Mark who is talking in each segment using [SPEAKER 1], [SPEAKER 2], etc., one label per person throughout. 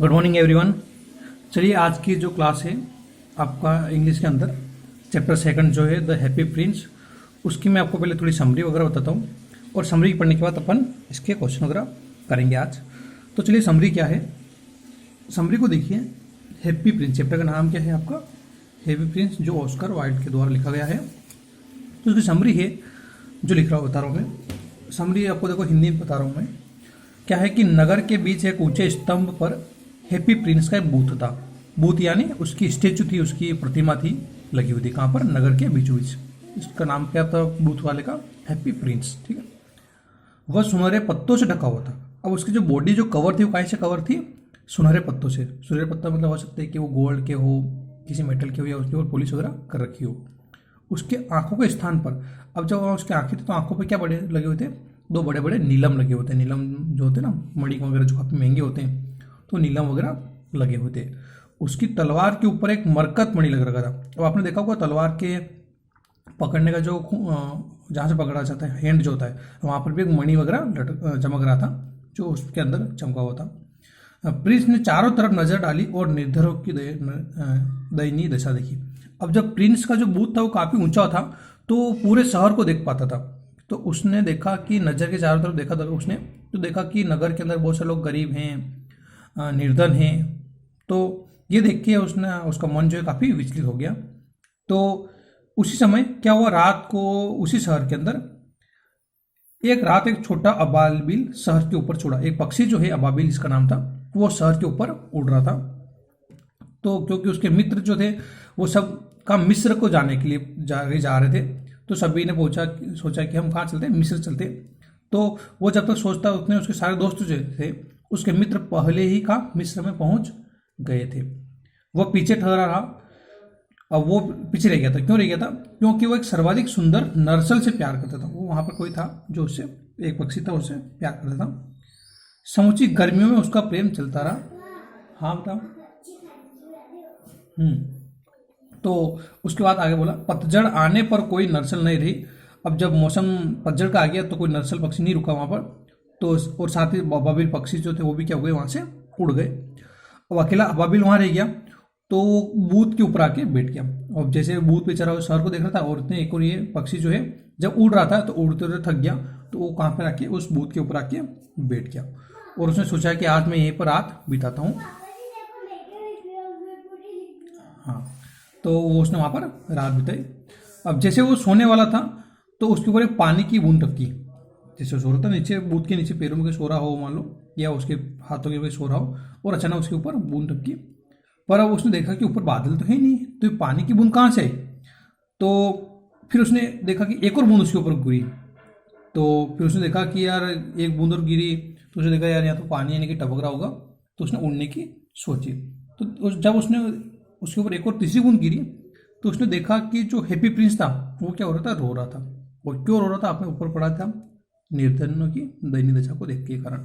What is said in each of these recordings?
[SPEAKER 1] Good morning everyone. चलिए आज की जो क्लास है आपका इंग्लिश के अंदर चैप्टर सेकंड जो है द हैप्पी प्रिंस, उसकी मैं आपको पहले थोड़ी समरी वगैरह बताता हूँ और समरी पढ़ने के बाद अपन इसके क्वेश्चन वगैरह करेंगे आज। तो चलिए समरी क्या है, समरी को देखिए। हैप्पी प्रिंस चैप्टर का नाम क्या है आपका, हैप्पी प्रिंस, जो ऑस्कर वाइल्ड के द्वारा लिखा गया है। तो उसकी समरी है जो लिख रहा हूँ, बता रहा हूँ मैं। समरी आपको देखो हिंदी में बता रहा हूँ मैं। क्या है कि नगर के बीच एक ऊंचे स्तंभ पर हैप्पी प्रिंस का एक बूथ था। बूथ यानी उसकी स्टेचू थी, उसकी प्रतिमा थी लगी हुई थी। कहाँ पर? नगर के बीचों बीच। इसका नाम क्या था बूथ वाले का? Happy Prince. ठीक है। वह सुनहरे पत्तों से ढका हुआ था। अब उसकी जो बॉडी जो कवर थी वो कहीं से कवर थी? सुनहरे पत्तों से। सुनहरे पत्ता मतलब हो सकता है कि वो गोल्ड के हो, किसी मेटल के हो, या उसके ऊपर पॉलिश वगैरह कर रखी हो। उसके आंखों के स्थान पर, अब जब उसकी आंखें थी तो आंखों पर क्या बड़े लगे हुए थे? दो बड़े बड़े नीलम लगे होते हैं। नीलम जो होते हैं ना, मणि वगैरह जो काफ़ी महंगे होते हैं, तो नीलम वगैरह लगे हुए थे। उसकी तलवार के ऊपर एक मरकत मणि लग रखा था। अब आपने देखा होगा तलवार के पकड़ने का जो जहाँ से पकड़ा जाता है, हैंड जो होता है, वहाँ पर भी एक मणि वगैरह चमक रहा था, जो उसके अंदर चमका हुआ था। प्रिंस ने चारों तरफ नजर डाली और निर्धरों की दयनीय दशा देखी। अब जब प्रिंस का जो बूथ था वो काफी ऊंचा था, तो पूरे शहर को देख पाता था। तो उसने देखा कि नजर के चारों तरफ देखा था उसने, तो देखा कि नगर के अंदर बहुत से लोग गरीब हैं, निर्धन हैं। तो ये देख के उसका मन जो है काफी विचलित हो गया। तो उसी समय क्या हुआ, रात को उसी शहर के अंदर एक रात एक छोटा अबाबिल शहर के ऊपर छोड़ा। एक पक्षी जो है अबाबिल इसका नाम था, वो शहर के ऊपर उड़ रहा था। तो क्योंकि उसके मित्र जो थे वो सब का मिस्र को जाने के लिए जा रहे थे, तो सभी ने सोचा कि हम कहाँ चलते हैं, मिस्र चलते। तो वो जब तक सोचता उतने उसके सारे दोस्त जो थे, उसके मित्र पहले ही का मिस्र में पहुंच गए थे। वह पीछे ठहरा रहा। अब वो पीछे रह गया था। क्यों रह गया था? क्योंकि वो एक सर्वाधिक सुंदर नर्सल से प्यार करता था। वो वहां पर कोई था जो उससे, एक पक्षी था, उससे प्यार करता था। समुची गर्मियों में उसका प्रेम चलता रहा। हाँ बताओ। तो उसके बाद आगे बोला, पतझड़ आने पर कोई नर्सल नहीं रही। अब जब मौसम पतझड़ का आ गया तो कोई नर्सल पक्षी नहीं रुका वहां पर। तो और साथ ही अबाबिल पक्षी जो थे वो भी क्या हो गए, वहां से उड़ गए। अब अकेला अबाबिल वहां रह गया। तो वो बूथ के ऊपर आके बैठ गया। और जैसे बूथ बेचारा उस शहर को देख रहा था, और इतने एक और ये पक्षी जो है जब उड़ रहा था तो उड़ते उड़ते थक गया, तो वो कहाँ पर आके उस बूथ के ऊपर आके बैठ गया। और उसने सोचा कि आज मैं यहीं पर रात बिताता हूँ। हाँ, तो वो उसने वहां पर रात बिताई। अब जैसे वो सोने वाला था तो उसके ऊपर एक पानी की बूंद टपकी। जैसे सो रहा था नीचे, बूथ के नीचे पैरों में सो रहा हो मान लो, या उसके हाथों के ऊपर सो रहा हो, और अचानक उसके ऊपर बूंद टपकी। पर अब उसने देखा कि ऊपर बादल तो है नहीं, तो ये पानी की बूंद कहाँ से आई? तो फिर उसने देखा कि एक और बूंद उसके ऊपर गिरी। तो फिर उसने देखा कि यार एक बूंद और गिरी, तो उसने देखा यार यहाँ तो पानी यानी कि टपक रहा होगा। तो उसने उड़ने की सोची। तो जब उसने उसके ऊपर एक और तीसरी बूंद गिरी, तो उसने देखा कि जो हैप्पी प्रिंस था वो क्या हो रहा था, रो रहा था। और क्यों रो रहा था? आपने ऊपर पढ़ा था, निर्धनों की दयनीय दशा को देख के कारण।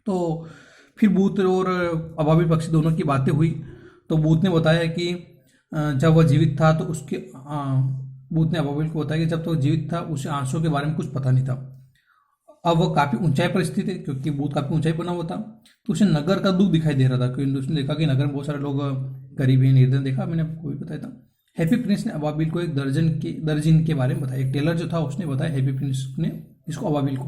[SPEAKER 1] तो फिर बूथ और अबाबिल पक्षी दोनों की बातें हुई। तो बूथ ने बताया कि जब वह जीवित था तो बूथ ने अबाबिल को बताया कि जब तक जीवित था उसे आंसुओं के बारे में कुछ पता नहीं था। अब वह काफी ऊंचाई पर स्थित है, क्योंकि बूथ काफी ऊंचाई बना हुआ था। तो उसे नगर का दुख दिखाई दे रहा था, क्योंकि उसने देखा कि नगर में बहुत सारे लोग गरीब हैं, निर्धन। देखा, मैंने आपको भी बताया था। हैप्पी प्रिंस ने अबाबिल को एक दर्जन के बारे में बताया। एक टेलर जो था उसने बताया हैप्पी प्रिंस ने इसको, अबाबिल को।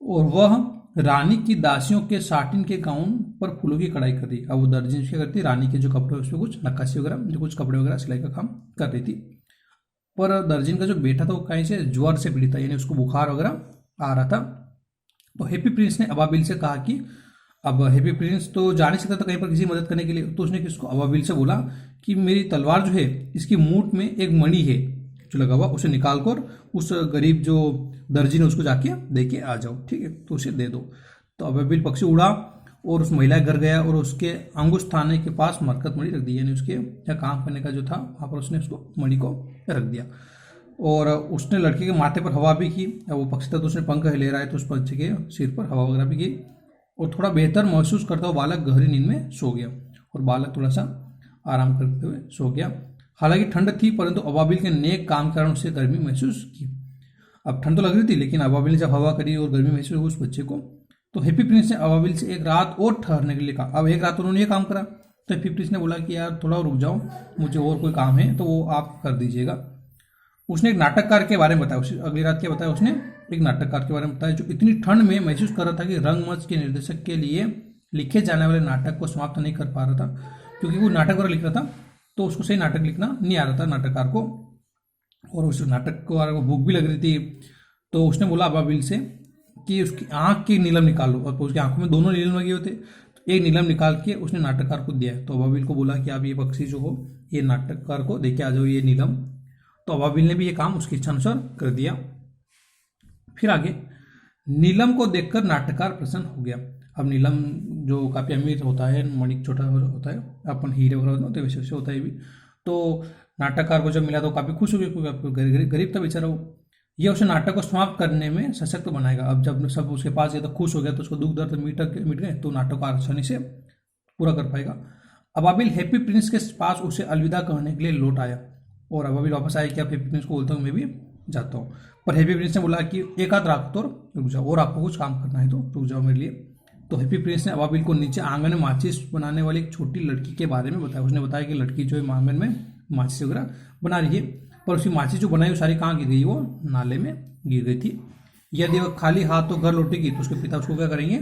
[SPEAKER 1] और वह रानी की दासियों के साटिन के गाउन पर फूलों की कढ़ाई कर रही। अब वो दर्जन क्या करती, रानी के जो कपड़े उस पर कुछ नक्काशी वगैरह, जो कुछ कपड़े वगैरह सिलाई का काम कर रही थी। पर दर्जन का जो बेटा था वो कहीं से ज्वर से पीड़ित था, यानी उसको बुखार वगैरह आ रहा था। तो हैप्पी प्रिंस ने अबाबिल से कहा कि, अब हैप्पी प्रिंस तो जा नहीं सकता था कहीं पर किसी मदद करने के लिए। तो उसने किसको, अबाबिल से बोला कि मेरी तलवार जो है इसकी मूठ में एक मणि है जो लगा हुआ, उसे निकाल कर उस गरीब जो दर्जी ने उसको जाके दे के आ जाओ, ठीक है, तो उसे दे दो। तो अबाबिल पक्षी उड़ा और उस महिला के घर गया और उसके अंगुश थाने के पास मरकत मणि रख दी, यानी उसके यहाँ काम करने का जो था वहाँ पर उसने उसको मणि को रख दिया। और उसने लड़के के माथे पर हवा भी की। वो पक्षी था तो उसने पंख ले रहा है, तो उस पक्षी के सिर पर हवा वगैरह भी की। और थोड़ा बेहतर महसूस करता हुआ बालक गहरी नींद में सो गया। और बालक थोड़ा सा आराम करते हुए सो गया। हालांकि ठंड थी, परंतु अबाबिल के नेक काम के कारण उसे गर्मी महसूस की। अब ठंड तो लग रही थी, लेकिन अबाबिल ने जब हवा करी और गर्मी महसूस हुई उस बच्चे को, तो हैप्पी प्रिंस ने अबाबिल से एक रात और ठहरने के लिए कहा। अब एक रात उन्होंने ये काम करा, तो हैप्पी प्रिंस ने बोला कि यार थोड़ा रुक जाओ, मुझे और कोई काम है तो वो आप कर दीजिएगा। उसने एक नाटककार के बारे में बताया, उसे अगली रात क्या बताया उसने, एक नाटककार के बारे में बताया जो इतनी ठंड में महसूस कर रहा था कि रंगमंच के निर्देशक के लिए लिखे जाने वाले नाटक को समाप्त नहीं कर पा रहा था, क्योंकि वो नाटक वगैरह लिख रहा था तो उसको सही नाटक लिखना नहीं आ रहा था नाटककार को, और उस नाटक को भूख भी लग रही थी। तो उसने बोला अबाबिल से कि उसकी आंख की नीलम निकालो, और उसकी आंखों में दोनों नीलम लगे हुए थे, तो एक नीलम निकाल के उसने नाटककार को दिया। तो अबाबिल को बोला कि आप ये पक्षी जो हो ये नाटककार को देके आ जाओ ये नीलम। तो अबाबिल ने भी ये काम उसकी इच्छानुसार कर दिया। फिर आगे, नीलम को देखकर नाटककार प्रसन्न हो गया। अब नीलम जो काफ़ी अमीर होता है, मणिक छोटा होता है, अपन हीरे वगैरह होते हैं वैसे होता है भी। तो नाटककार को जब मिला तो काफ़ी खुश हो गया, क्योंकि गरीब था बेचारा वो। ये उसे नाटक को समाप्त करने में सशक्त बनाएगा। अब जब सब उसके पास ये तो खुश हो गया तो उसको दुख दर्द मिट गए, तो नाटक को आसानी से पूरा कर पाएगा। अबाबिल हैप्पी प्रिंस के पास उसे अलविदा कहने के लिए लौट आया, और अबाबिल वापस आया कि आप हैप्पी प्रिंस को बोलता हूँ मैं भी जाता हूँ। पर हैप्पी प्रिंस ने बोला कि एक आध रात तो रुक जाओ, और आपको कुछ काम करना है तो रुक जाओ मेरे लिए। तो हैप्पी प्रिंस ने अबाबिल को नीचे आंगन में माचिस बनाने वाली एक छोटी लड़की के बारे में बताया। उसने बताया कि लड़की जो है आंगन में माचिस वगैरह बना रही है, पर उसकी माचिस जो बनाई वो सारी कहाँ गिर गई, वो नाले में गिर गई थी। यदि वह खाली हाथ तो घर लौटेगी तो उसके पिता उसको क्या करेंगे,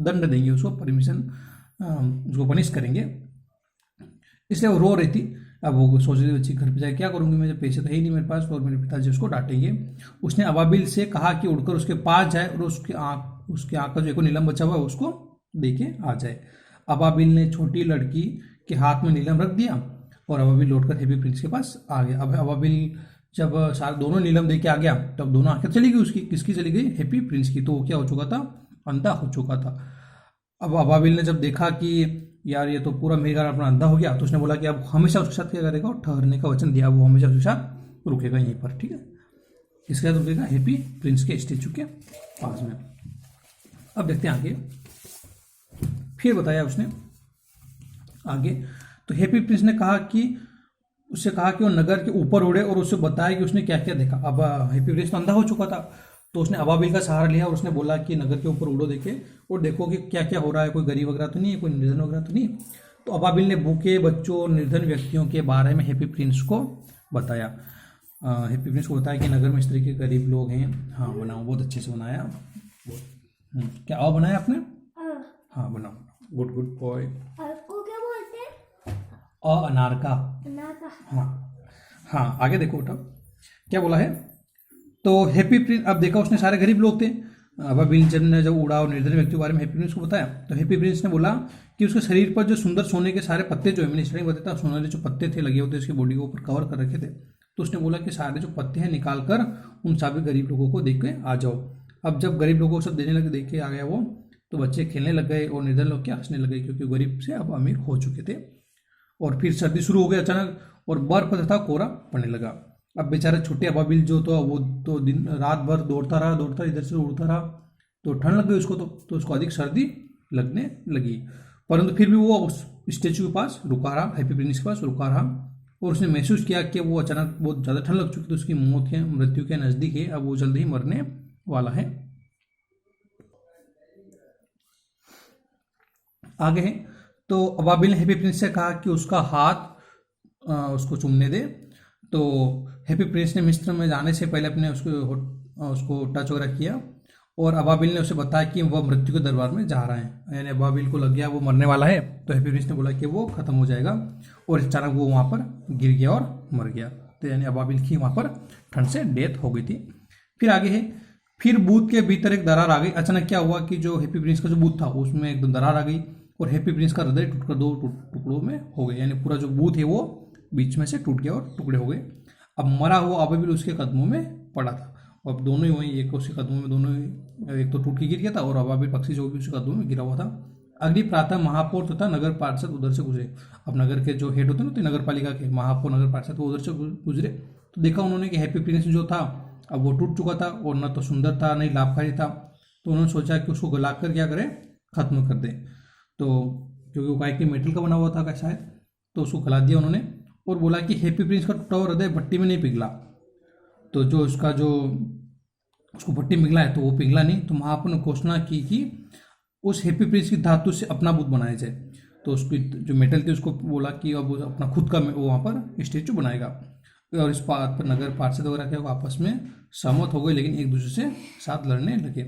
[SPEAKER 1] दंड देंगे, उसको उसको पनिश करेंगे। इसलिए वो रो रही थी। अब वो सोच रही बच्ची घर पे जाके क्या करूंगी, मुझे पैसे तो है ही नहीं मेरे पास, और मेरे पिताजी उसको डांटेंगे। उसने अबाबिल से कहा कि उड़कर उसके पास जाए और उसकी आँख का जो एक नीलम बचा हुआ है उसको देके आ जाए। अबाबिल ने छोटी लड़की के हाथ में नीलम रख दिया और अबाबिल लौटकर हैप्पी प्रिंस के पास आ गया। अब अबाबिल जब सारे दोनों नीलम दे के आ गया तब दोनों आंखें चली गई उसकी, किसकी चली गई, हैप्पी प्रिंस की। तो वो क्या हो चुका था, अंधा हो चुका था। अब अबाबिल ने जब देखा कि यार ये तो पूरा मेरे कारण अपना अंधा हो गया, तो उसने बोला कि अब हमेशा उसके साथ क्या करेगा, और ठहरने का वचन दिया, वो हमेशा उसके साथ रुकेगा यहीं पर, ठीक है। इसके साथ रुकेगा हैप्पी प्रिंस के स्टेचू के पास में। अब देखते हैं आगे, फिर बताया उसने आगे। तो हैप्पी प्रिंस ने कहा कि उससे कहा कि वो नगर के ऊपर उड़े और उससे बताया कि उसने क्या क्या देखा। अब हैप्पी प्रिंस तो अंधा हो चुका था, तो उसने अबाबिल का सहारा लिया और उसने बोला कि नगर के ऊपर उड़ो देखे और देखो कि क्या क्या हो रहा है, कोई गरीब वगैरह तो नहीं है, कोई निर्धन वगैरह तो नहीं। तो अबाबिल ने भूखे बच्चों और निर्धन व्यक्तियों के बारे में हैप्पी प्रिंस को बताया। हैप्पी प्रिंस को बताया कि नगर में इस तरह के गरीब लोग हैं। हाँ बनाओ, बहुत अच्छे से बनाया। क्या आओ बनाया आपने? हाँ बनाओ, गुड गुड बॉय।
[SPEAKER 2] को क्या बोलते हैं?
[SPEAKER 1] अनार का। हाँ हाँ, आगे देखो बेटा क्या बोला है। तो हैप्पी प्रिंस, अब देखा उसने सारे गरीब लोग थे। अबाबिल ने जब उड़ा और निर्धन व्यक्ति के बारे में हैप्पी प्रिंस को बताया, तो हैप्पी प्रिंस ने बोला कि उसके शरीर पर जो सुंदर सोने के सारे पत्ते जो है, मैंने स्टार्टिंग बताया था, सोने जो पत्ते थे लगे होते उसकी बॉडी को ऊपर कवर कर रखे थे। तो उसने बोला कि सारे जो पत्ते हैं निकाल कर उन सभी गरीब लोगों को देख के आ जाओ। अब जब गरीब लोगों को सब देने लगे, देख के आ गया वो, तो बच्चे खेलने लग गए और निर्धन लोग क्या हंसने लगे, क्योंकि गरीब से अब अमीर हो चुके थे। और फिर सर्दी शुरू हो गई अचानक, और बर्फ तथा कोहरा पड़ने लगा। अब बेचारा छोटे अबाबिल जो तो वो तो दिन रात भर दौड़ता रहा, इधर से उड़ता रहा, तो ठंड लग गई उसको, तो उसको अधिक सर्दी लगने लगी। परंतु फिर भी वो उस स्टेचू के पास रुका रहा, हैप्पी प्रिंस के पास रुका रहा, और उसने महसूस किया कि वो अचानक बहुत ज़्यादा ठंड लग चुकी थी, उसकी मृत्यु के नज़दीक है, अब वो जल्द ही मरने वाला है। आगे है, तो अबाबिल ने हैप्पी प्रिंस से कहा कि उसका हाथ उसको चूमने दे। तो हैप्पी प्रिंस ने मिस्र में जाने से पहले अपने उसको टच वगैरह किया, और अबाबिल ने उसे बताया कि वह मृत्यु के दरबार में जा रहा है, यानी अबाबिल को लग गया वो मरने वाला है। तो हैप्पी प्रिंस ने बोला कि वो खत्म हो जाएगा, और अचानक वो वहाँ पर गिर गया और मर गया। तो यानी अबाबिल की वहाँ पर ठंड से डेथ हो गई थी। फिर आगे है, फिर बूथ के भीतर एक दरार आ गई। अचानक क्या हुआ कि जो हैप्पी प्रिंस का जो बूथ था उसमें एकदम दरार आ गई, और हैप्पी प्रिंस का हृदय टूटकर दो टुकड़ों में हो गए, यानी पूरा जो बूथ है वो बीच में से टूट गया और टुकड़े हो गए। अब मरा हुआ अबाबिल उसके कदमों में पड़ा था, अब दोनों ही वहीं, एक उसके कदमों में, दोनों ही, एक तो टूट के गिर गया था और अबाबिल पक्षी जो भी उसके कदमों में गिरा हुआ था। अगली प्रातः महापौर तथा नगर पार्षद उधर से गुजरे। अब नगर के जो हेड होते हैं ना, नगर पालिका के महापौर नगर पार्षद, वो उधर से गुजरे, तो देखा उन्होंने कि हैप्पी प्रिंस जो था अब वो टूट चुका था, और न तो सुंदर था, नहीं लाभकारी था। तो उन्होंने सोचा कि उसको गलाकर क्या करें, खत्म कर दें। तो क्योंकि वो काय के मेटल का बना हुआ था शायद, तो उसको गला दिया उन्होंने, और बोला कि हैप्पी प्रिंस का टूटा हुआ हृदय भट्टी में नहीं पिघला। तो जो उसका जो उसको भट्टी पिघला है तो वो पिघला नहीं। तो महापौर ने घोषणा की कि उस हैप्पी प्रिंस की धातु से अपना बुत बनाया जाए। तो उसकी जो मेटल थी उसको बोला कि अब वो अपना खुद का वो वहाँ पर स्टेचू बनाएगा। और इस बात पर नगर पार्षद वगैरह क्या हुआ, आपस में सहमत हो गए, लेकिन एक दूसरे से साथ लड़ने लगे।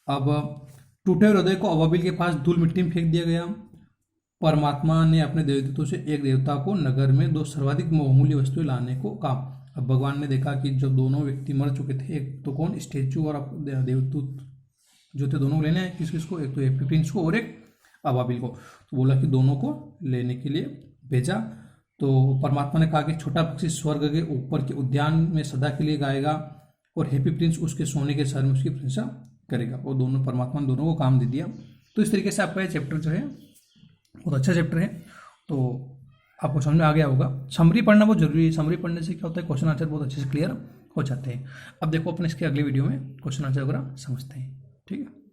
[SPEAKER 1] अब टूटे हृदय को अबाबिल के पास धूल मिट्टी में फेंक दिया गया। परमात्मा ने अपने देवदूतों से एक देवता को नगर में दो सर्वाधिक बहुमूल्य वस्तुएं लाने को कहा। अब भगवान ने देखा कि जब दोनों व्यक्ति मर चुके थे, एक तो कौन, स्टेचू और देवदूत जो थे, दोनों को लेने आए। किस किस को, एक तो हैप्पी प्रिंस को और एक अबाबिल को। तो बोला कि दोनों को लेने के लिए भेजा। तो परमात्मा ने कहा कि छोटा पक्षी स्वर्ग के ऊपर के उद्यान में सदा के लिए गाएगा और हैप्पी प्रिंस उसके सोने के शहर में उसकी प्रशंसा करेगा। और दोनों, परमात्मा ने दोनों को काम दे दिया। तो इस तरीके से आपका ये चैप्टर जो है बहुत अच्छा चैप्टर है। तो आपको समझ में आ गया होगा। समरी पढ़ना बहुत जरूरी है। समरी पढ़ने से क्या होता है, क्वेश्चन आंसर बहुत अच्छे से क्लियर हो जाते हैं। अब देखो अपन इसके अगले वीडियो में क्वेश्चन आंसर वगैरह समझते हैं। ठीक है।